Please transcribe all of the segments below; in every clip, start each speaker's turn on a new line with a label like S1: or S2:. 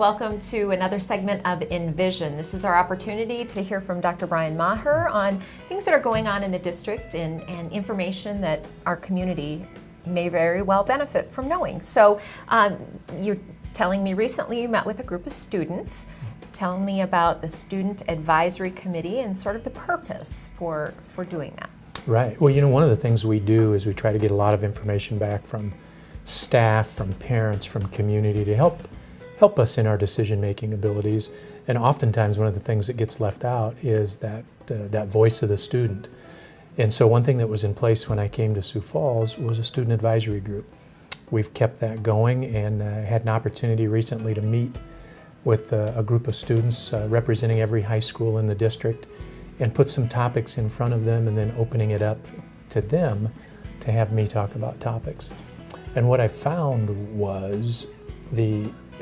S1: welcome to another segment of Envision. This is our opportunity to hear from Dr. Brian Maher on things that are going on in the district and information that our community may very well benefit from knowing. So you're telling me recently you met with a group of students. Tell me about the Student Advisory Committee and sort of the purpose for doing that.
S2: Right. Well, one of the things we do is we try to get a lot of information back from staff, from parents, from community to help us in our decision-making abilities. And oftentimes one of the things that gets left out is that voice of the student. And so one thing that was in place when I came to Sioux Falls was a student advisory group. We've kept that going and had an opportunity recently to meet with a group of students representing every high school in the district and put some topics in front of them and then opening it up to them to have me talk about topics. And what I found was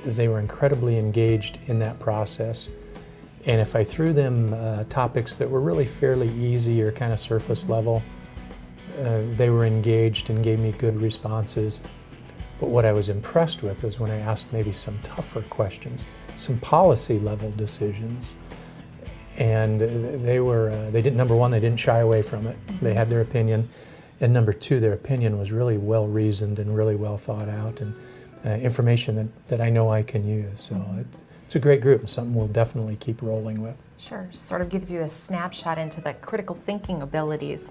S2: they were incredibly engaged in that process. And if I threw them topics that were really fairly easy or kind of surface level, they were engaged and gave me good responses. But what I was impressed with was when I asked maybe some tougher questions, some policy level decisions. And number one, they didn't shy away from it. They had their opinion. And number two, their opinion was really well reasoned and really well thought out and information that I know I can use. So it's a great group and something we'll definitely keep rolling with.
S1: Sure, sort of gives you a snapshot into the critical thinking abilities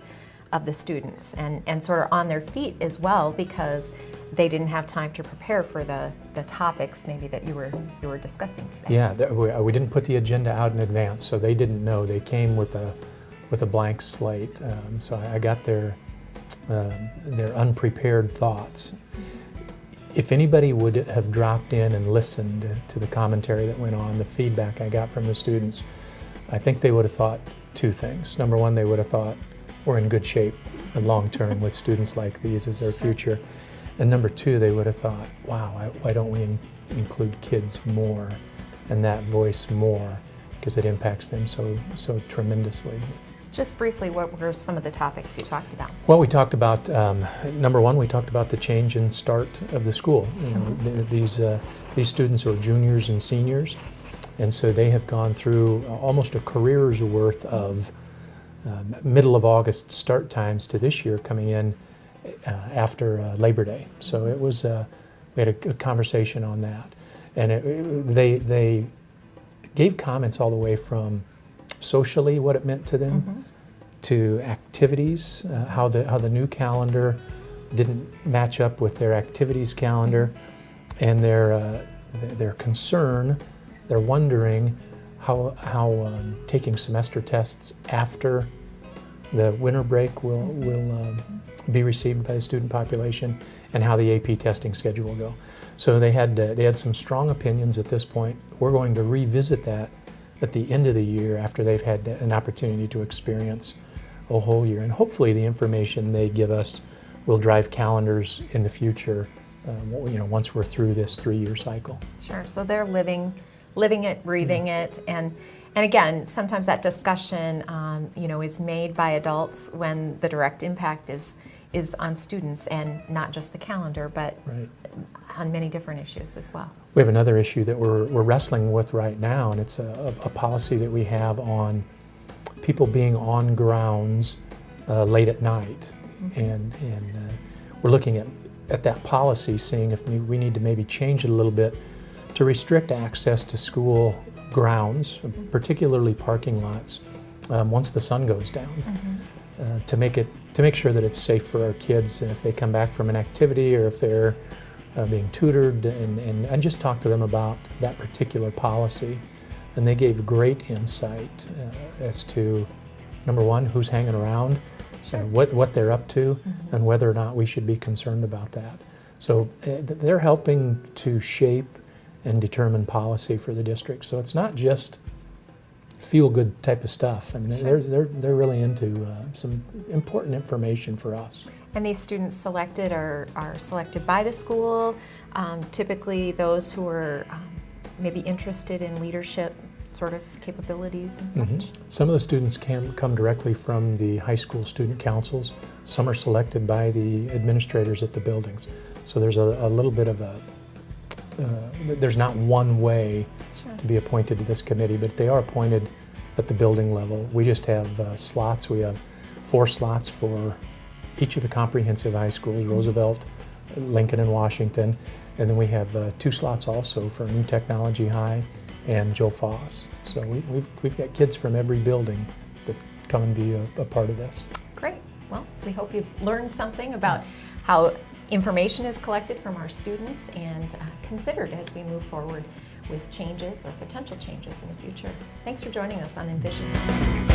S1: of the students and sort of on their feet as well, because they didn't have time to prepare for the topics maybe that you were discussing today.
S2: Yeah, we didn't put the agenda out in advance, so they didn't know. They came with a blank slate. So I got their unprepared thoughts. If anybody would have dropped in and listened to the commentary that went on, the feedback I got from the students, I think they would have thought two things. Number one, they would have thought we're in good shape long term with students like these as our future. And number two, they would have thought, wow, why don't we include kids more and that voice more, because it impacts them so tremendously.
S1: Just briefly, what were some of the topics you talked about?
S2: Well, we talked about, number one, we talked about the change in start of the school. These students are juniors and seniors, and so they have gone through almost a career's worth of middle of August start times to this year coming in after Labor Day. So it was, we had a conversation on that. And they gave comments all the way from socially what it meant to them, to activities, how the new calendar didn't match up with their activities calendar, and their concern, they're wondering how taking semester tests after the winter break will be received by the student population, and how the AP testing schedule will go. So they had some strong opinions at this point. We're going to revisit that at the end of the year after they've had an opportunity to experience a whole year. And hopefully the information they give us will drive calendars in the future, once we're through this 3-year cycle.
S1: Sure, so they're living it, breathing it, and again, sometimes that discussion, is made by adults when the direct impact is on students and not just the calendar, but on many different issues as well.
S2: We have another issue that we're wrestling with right now, and it's a policy that we have on people being on grounds late at night. And we're looking at that policy, seeing if we need to maybe change it a little bit to restrict access to school grounds, particularly parking lots, once the sun goes down, to make sure that it's safe for our kids if they come back from an activity or if they're being tutored, and just talk to them about that particular policy. And they gave great insight as to, number one, who's hanging around, what they're up to, and whether or not we should be concerned about that. So they're helping to shape and determine policy for the district. So it's not just feel-good type of stuff. I mean, they're really into some important information for us.
S1: And these students selected are selected by the school, typically those who are maybe interested in leadership sort of capabilities and such.
S2: Some of the students can come directly from the high school student councils. Some are selected by the administrators at the buildings. So there's a little bit of a there's not one way
S1: Sure.
S2: to be appointed to this committee, but they are appointed at the building level. We just have slots. We have 4 slots for each of the comprehensive high schools, Roosevelt, Lincoln, and Washington. And then we have 2 slots also for New Technology High and Joe Foss. So we've got kids from every building that come and be a part of this.
S1: Great. Well, we hope you've learned something about how information is collected from our students and considered as we move forward with changes or potential changes in the future. Thanks for joining us on Envision.